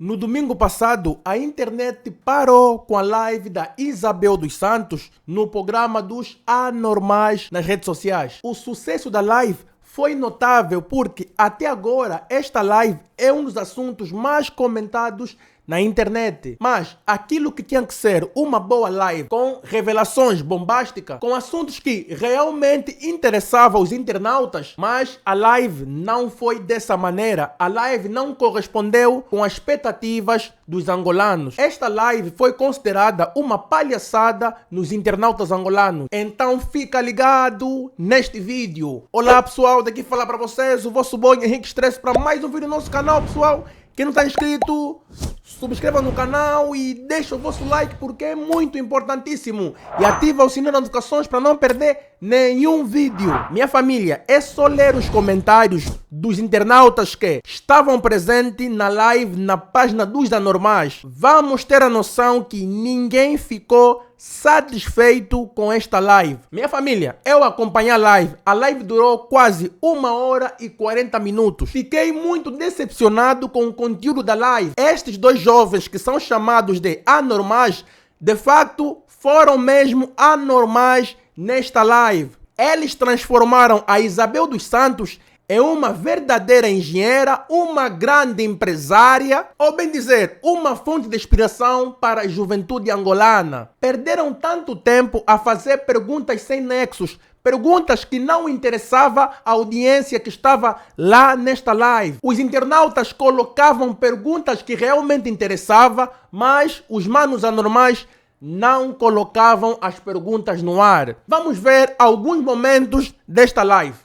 No domingo passado, a internet parou com a live da Isabel dos Santos no programa dos Anormais nas redes sociais. O sucesso da live foi notável porque até agora esta live é um dos assuntos mais comentados na internet. Mas aquilo que tinha que ser uma boa live com revelações bombásticas, com assuntos que realmente interessavam os internautas, mas a live não foi dessa maneira. A live não correspondeu com as expectativas dos angolanos. Esta live foi considerada uma palhaçada nos internautas angolanos. Então fica ligado neste vídeo. Olá pessoal, daqui falar para vocês o vosso boy Henrique Stress para mais um vídeo no nosso canal, pessoal. Quem não está inscrito, subscreva no canal e deixa o vosso like porque é muito importantíssimo. E ativa o sininho das notificações para não perder nenhum vídeo. Minha família, é só ler os comentários dos internautas que estavam presentes na live na página dos Anormais. Vamos ter a noção que ninguém ficou satisfeito com esta live. Minha família, eu acompanhei a live. A live durou quase 1h40 minutos. Fiquei muito decepcionado com o conteúdo da live. Estes dois jovens que são chamados de anormais, de facto, foram mesmo anormais nesta live. Eles transformaram a Isabel dos Santos é uma verdadeira engenheira, uma grande empresária, ou bem dizer, uma fonte de inspiração para a juventude angolana. Perderam tanto tempo a fazer perguntas sem nexos, perguntas que não interessavam a audiência que estava lá nesta live. Os internautas colocavam perguntas que realmente interessavam, mas os manos anormais não colocavam as perguntas no ar. Vamos ver alguns momentos desta live.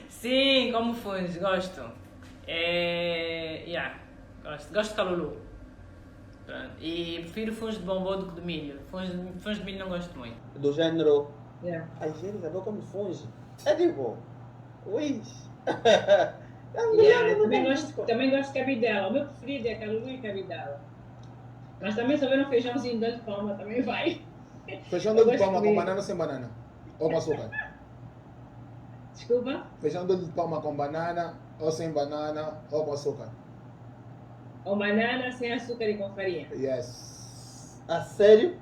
Sim, como funge, gosto. Gosto de calulu. Pronto. E prefiro funge de bombom do que de milho. Funge de milho não gosto muito. Do género. Ai, gente, sabe como funge? É tipo. Ui. Também gosto de cabidela. O meu preferido é calulu e cabidela. Mas também se houver um feijãozinho de palma também vai. Feijão de palma com banana ou sem banana? Ou com açúcar? Desculpa? Feijão de palma com banana ou sem banana ou com açúcar? Ou banana sem açúcar e com farinha. Yes. A sério?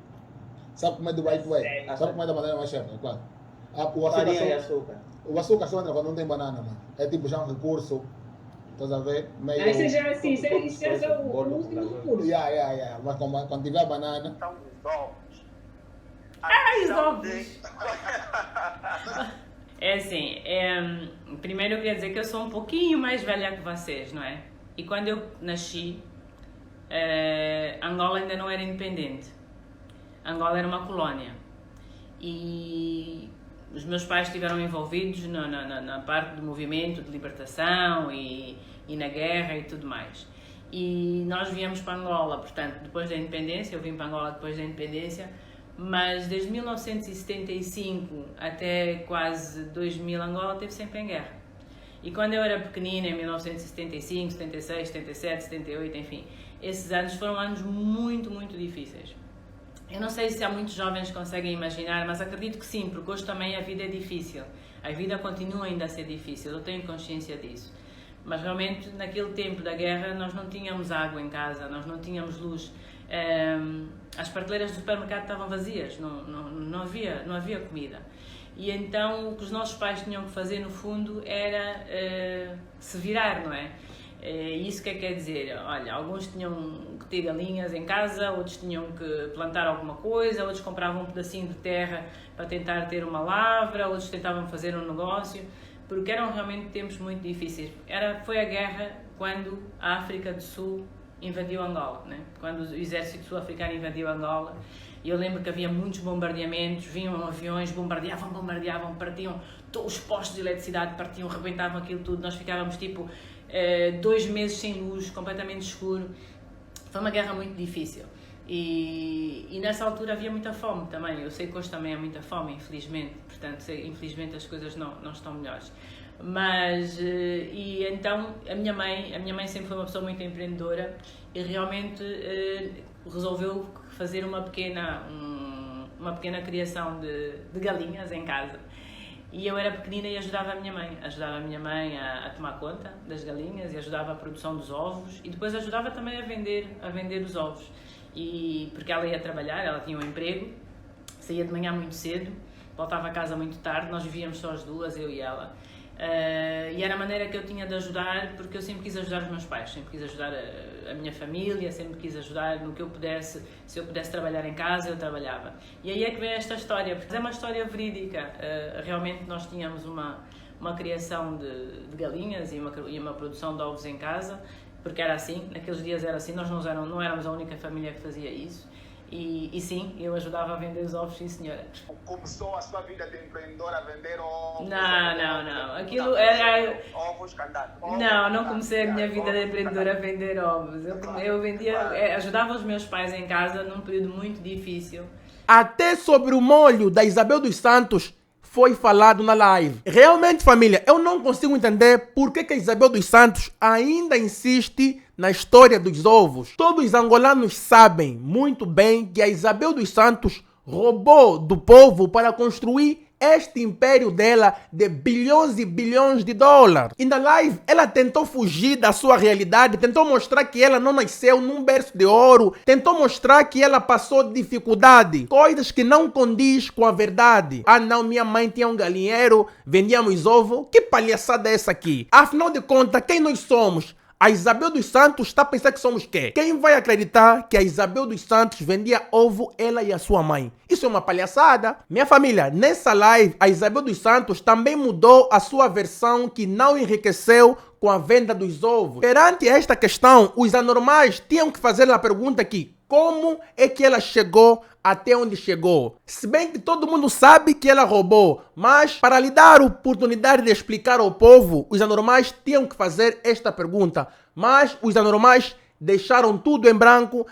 Sabe comer do white way? Sério. Sabe comer da maneira mais certa, claro. O Farinha e açúcar, açúcar. o açúcar só entra quando não tem banana, mano. É tipo já um recurso. Estás a ver? Meio... Aí você já assim, isso já é o último recurso. Yeah. Mas quando tiver banana... Então, os ovos. Ai, os ovos! É assim, primeiro eu queria dizer que eu sou um pouquinho mais velha que vocês, não é? E quando eu nasci, Angola ainda não era independente. Angola era uma colónia. E os meus pais estiveram envolvidos na parte do movimento de libertação e na guerra e tudo mais. E nós viemos para Angola, portanto, depois da independência, eu vim para Angola depois da independência, mas desde 1975 até quase 2000 Angola esteve sempre em guerra. E quando eu era pequenina, em 1975, 76, 77, 78, enfim, esses anos foram anos muito, muito difíceis. Eu não sei se há muitos jovens que conseguem imaginar, mas acredito que sim, porque hoje também a vida é difícil. A vida continua ainda a ser difícil, eu tenho consciência disso. Mas realmente, naquele tempo da guerra, nós não tínhamos água em casa, nós não tínhamos luz. As prateleiras do supermercado estavam vazias, não havia comida. E então o que os nossos pais tinham que fazer no fundo era se virar, não é? Isso que quer dizer? Olha, alguns tinham que ter galinhas em casa, outros tinham que plantar alguma coisa, outros compravam um pedacinho de terra para tentar ter uma lavra, outros tentavam fazer um negócio, porque eram realmente tempos muito difíceis. Foi a guerra quando a África do Sul invadiu Angola, né? Quando o exército sul-africano invadiu Angola, e eu lembro que havia muitos bombardeamentos, vinham aviões, bombardeavam, partiam todos os postos de eletricidade, partiam, rebentavam aquilo tudo, nós ficávamos tipo 2 meses sem luz, completamente escuro. Foi uma guerra muito difícil e nessa altura havia muita fome também. Eu sei que hoje também há muita fome, infelizmente, portanto, infelizmente as coisas não estão melhores. Mas, e então a minha mãe sempre foi uma pessoa muito empreendedora e realmente resolveu fazer uma pequena criação de galinhas em casa. E eu era pequenina e ajudava a minha mãe. Ajudava a minha mãe a tomar conta das galinhas e ajudava a produção dos ovos. E depois ajudava também a vender os ovos. E, porque ela ia trabalhar, ela tinha um emprego, saía de manhã muito cedo, voltava a casa muito tarde, nós vivíamos só as duas, eu e ela. E era a maneira que eu tinha de ajudar, porque eu sempre quis ajudar os meus pais, sempre quis ajudar a minha família, sempre quis ajudar no que eu pudesse. Se eu pudesse trabalhar em casa, eu trabalhava. E aí é que vem esta história, porque é uma história verídica. Realmente nós tínhamos uma criação de galinhas e uma produção de ovos em casa, porque era assim, naqueles dias era assim, nós não éramos a única família que fazia isso. E sim, eu ajudava a vender os ovos, sim senhora. Começou a sua vida de empreendedora a vender ovos? Não. Aquilo era... Ovos, cantar. Não comecei a minha vida de empreendedora a vender ovos. Eu vendia, ajudava os meus pais em casa num período muito difícil. Até sobre o molho da Isabel dos Santos foi falado na live. Realmente, família, eu não consigo entender por que a Isabel dos Santos ainda insiste na história dos ovos. Todos os angolanos sabem muito bem que a Isabel dos Santos roubou do povo para construir este império dela de bilhões e bilhões de dólares. E na live ela tentou fugir da sua realidade, tentou mostrar que ela não nasceu num berço de ouro, tentou mostrar que ela passou dificuldade, coisas que não condiz com a verdade. Ah não, minha mãe tinha um galinheiro, vendíamos ovo. Que palhaçada é essa aqui? Afinal de contas, quem nós somos? A Isabel dos Santos está a pensar que somos quê? Quem vai acreditar que a Isabel dos Santos vendia ovo, ela e a sua mãe? Isso é uma palhaçada. Minha família, nessa live, a Isabel dos Santos também mudou a sua versão que não enriqueceu com a venda dos ovos. Perante esta questão, os anormais tinham que fazer a pergunta aqui: como é que ela chegou até onde chegou? Se bem que todo mundo sabe que ela roubou, mas para lhe dar a oportunidade de explicar ao povo, os anormais tinham que fazer esta pergunta. Mas os anormais deixaram tudo em branco,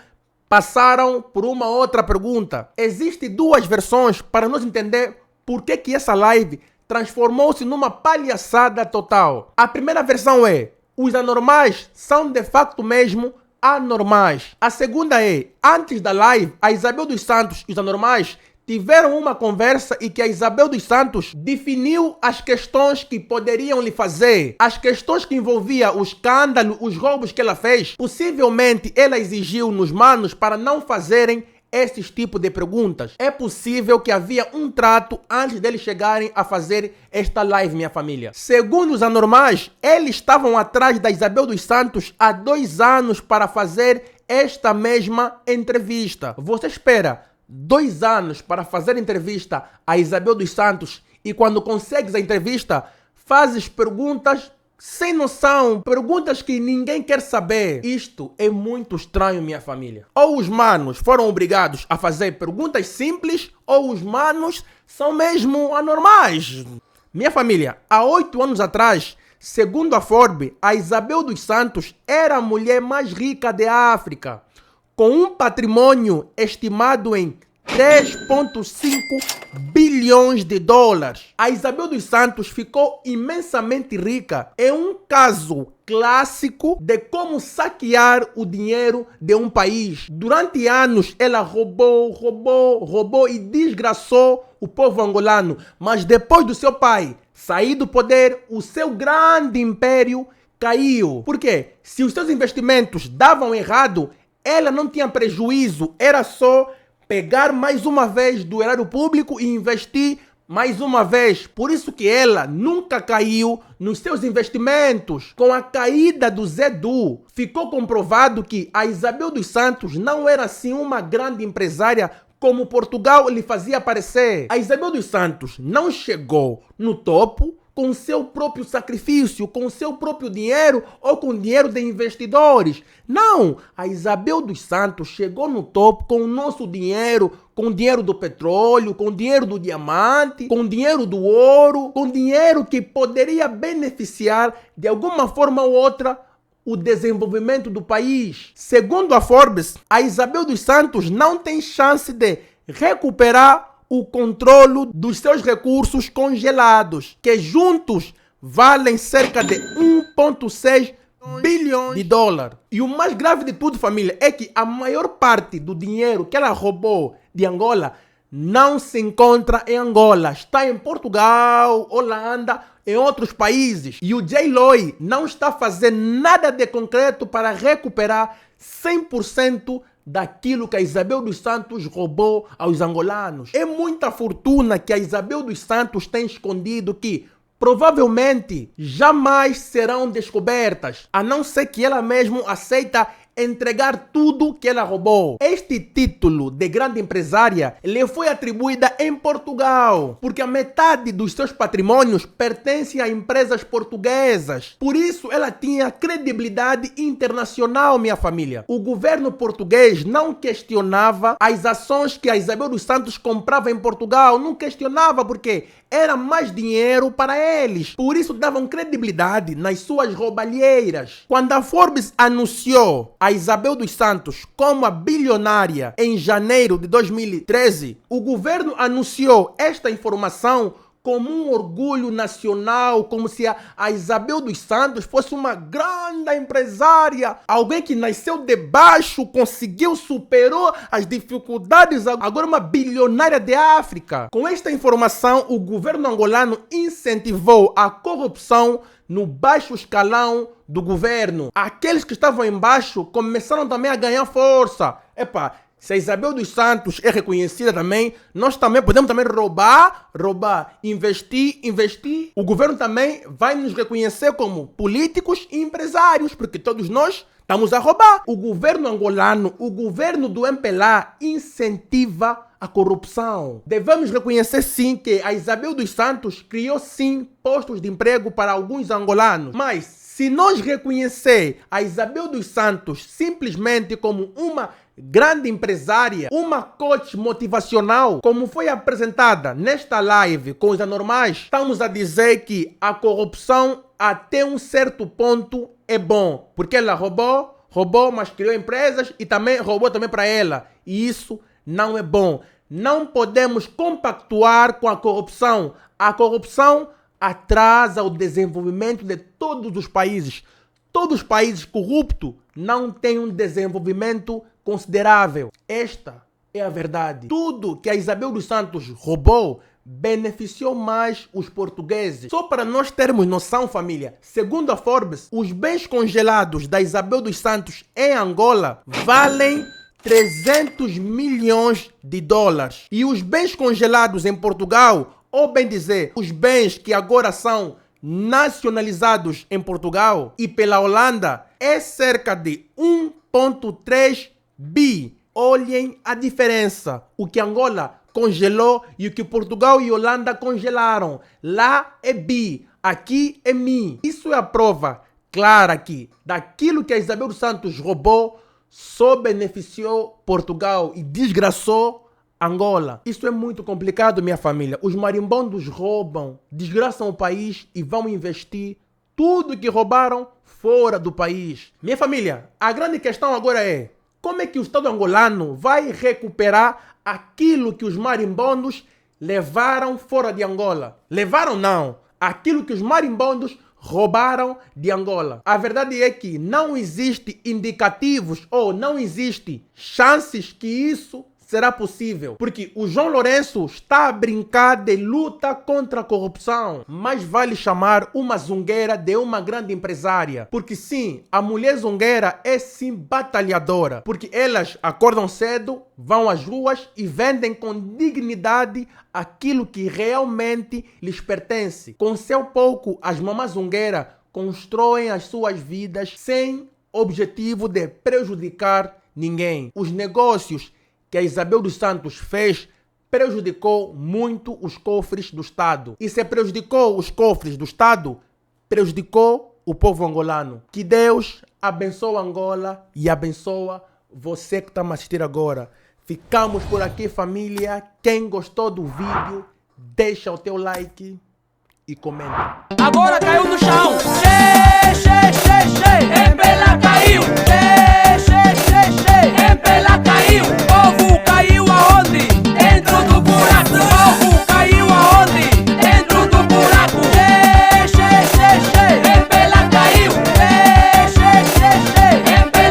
passaram por uma outra pergunta. Existem duas versões para nós entender por que essa live transformou-se numa palhaçada total. A primeira versão é: os anormais são de facto mesmo anormais. A segunda é: antes da live, a Isabel dos Santos e os anormais tiveram uma conversa e que a Isabel dos Santos definiu as questões que poderiam lhe fazer. As questões que envolviam o escândalo, os roubos que ela fez. Possivelmente ela exigiu nos manos para não fazerem esses tipos de perguntas. É possível que havia um trato antes deles chegarem a fazer esta live, minha família. Segundo os anormais, eles estavam atrás da Isabel dos Santos há 2 anos para fazer esta mesma entrevista. Você espera 2 anos para fazer entrevista a Isabel dos Santos e quando consegues a entrevista, fazes perguntas sem noção, perguntas que ninguém quer saber. Isto é muito estranho, minha família. Ou os manos foram obrigados a fazer perguntas simples, ou os manos são mesmo anormais. Minha família, há 8 anos atrás, segundo a Forbes, a Isabel dos Santos era a mulher mais rica da África, com um patrimônio estimado em 3,5 bilhões de dólares. A Isabel dos Santos ficou imensamente rica. É um caso clássico de como saquear o dinheiro de um país. Durante anos ela roubou e desgraçou o povo angolano. Mas depois do seu pai sair do poder, o seu grande império caiu. Por quê? Se os seus investimentos davam errado, ela não tinha prejuízo, era só pegar mais uma vez do erário público e investir mais uma vez. Por isso que ela nunca caiu nos seus investimentos. Com a caída do Zedu, ficou comprovado que a Isabel dos Santos não era assim uma grande empresária como Portugal lhe fazia parecer. A Isabel dos Santos não chegou no topo com seu próprio sacrifício, com seu próprio dinheiro ou com dinheiro de investidores. Não! A Isabel dos Santos chegou no topo com o nosso dinheiro, com o dinheiro do petróleo, com o dinheiro do diamante, com o dinheiro do ouro, com dinheiro que poderia beneficiar de alguma forma ou outra o desenvolvimento do país. Segundo a Forbes, a Isabel dos Santos não tem chance de recuperar o controle dos seus recursos congelados, que juntos valem cerca de 1,6 bilhões de dólares. E o mais grave de tudo, família, é que a maior parte do dinheiro que ela roubou de Angola não se encontra em Angola. Está em Portugal, Holanda, em outros países. E o J-Loy não está fazendo nada de concreto para recuperar 100% daquilo que a Isabel dos Santos roubou aos angolanos. É muita fortuna que a Isabel dos Santos tem escondido que provavelmente jamais serão descobertas, a não ser que ela mesma aceita entregar tudo que ela roubou. Este título de grande empresária lhe foi atribuída em Portugal, porque a metade dos seus patrimônios pertence a empresas portuguesas. Por isso ela tinha credibilidade internacional, minha família. O governo português não questionava as ações que a Isabel dos Santos comprava em Portugal, não questionava porque era mais dinheiro para eles. Por isso davam credibilidade nas suas roubalheiras. Quando a Forbes anunciou a Isabel dos Santos como a bilionária em janeiro de 2013, o governo anunciou esta informação como um orgulho nacional, como se a Isabel dos Santos fosse uma grande empresária, alguém que nasceu de baixo, conseguiu, superou as dificuldades, agora uma bilionária de África. Com esta informação, o governo angolano incentivou a corrupção no baixo escalão do governo. Aqueles que estavam embaixo começaram também a ganhar força. Se a Isabel dos Santos é reconhecida também, nós também podemos roubar, investir. O governo também vai nos reconhecer como políticos e empresários, porque todos nós estamos a roubar. O governo angolano, o governo do MPLA incentiva a corrupção. Devemos reconhecer sim que a Isabel dos Santos criou sim postos de emprego para alguns angolanos, mas se nós reconhecer a Isabel dos Santos simplesmente como uma grande empresária, uma coach motivacional, como foi apresentada nesta live com os anormais, estamos a dizer que a corrupção até um certo ponto é bom, porque ela roubou, mas criou empresas e também roubou também para ela, e isso não é bom. Não podemos compactuar com a corrupção. A corrupção atrasa o desenvolvimento de todos os países. Todos os países corruptos não têm um desenvolvimento considerável. Esta é a verdade. Tudo que a Isabel dos Santos roubou beneficiou mais os portugueses. Só para nós termos noção, família, segundo a Forbes, os bens congelados da Isabel dos Santos em Angola valem 300 milhões de dólares. E os bens congelados em Portugal, ou bem dizer, os bens que agora são nacionalizados em Portugal e pela Holanda, é cerca de 1,3 bi. Olhem a diferença. O que Angola congelou e o que Portugal e Holanda congelaram. Lá é bi, aqui é mi. Isso é a prova clara que daquilo que a Isabel dos Santos roubou só beneficiou Portugal e desgraçou Angola. Isso é muito complicado, minha família. Os marimbondos roubam, desgraçam o país e vão investir tudo que roubaram fora do país. Minha família, a grande questão agora é: como é que o Estado angolano vai recuperar aquilo que os marimbondos levaram fora de Angola? Levaram não. Aquilo que os marimbondos roubaram de Angola. A verdade é que não existe indicativos ou não existe chances que isso será possível, porque o João Lourenço está a brincar de luta contra a corrupção, mas vale chamar uma zungueira de uma grande empresária, porque sim, a mulher zungueira é sim batalhadora, porque elas acordam cedo, vão às ruas e vendem com dignidade aquilo que realmente lhes pertence. Com seu pouco, as mamás zungueiras constroem as suas vidas sem objetivo de prejudicar ninguém. Os negócios que a Isabel dos Santos fez prejudicou muito os cofres do Estado. E se prejudicou os cofres do Estado, prejudicou o povo angolano. Que Deus abençoe Angola e abençoa você que está me assistindo agora. Ficamos por aqui, família. Quem gostou do vídeo, deixa o teu like e comenta. Agora caiu no chão. MPLA caiu. MPLA caiu.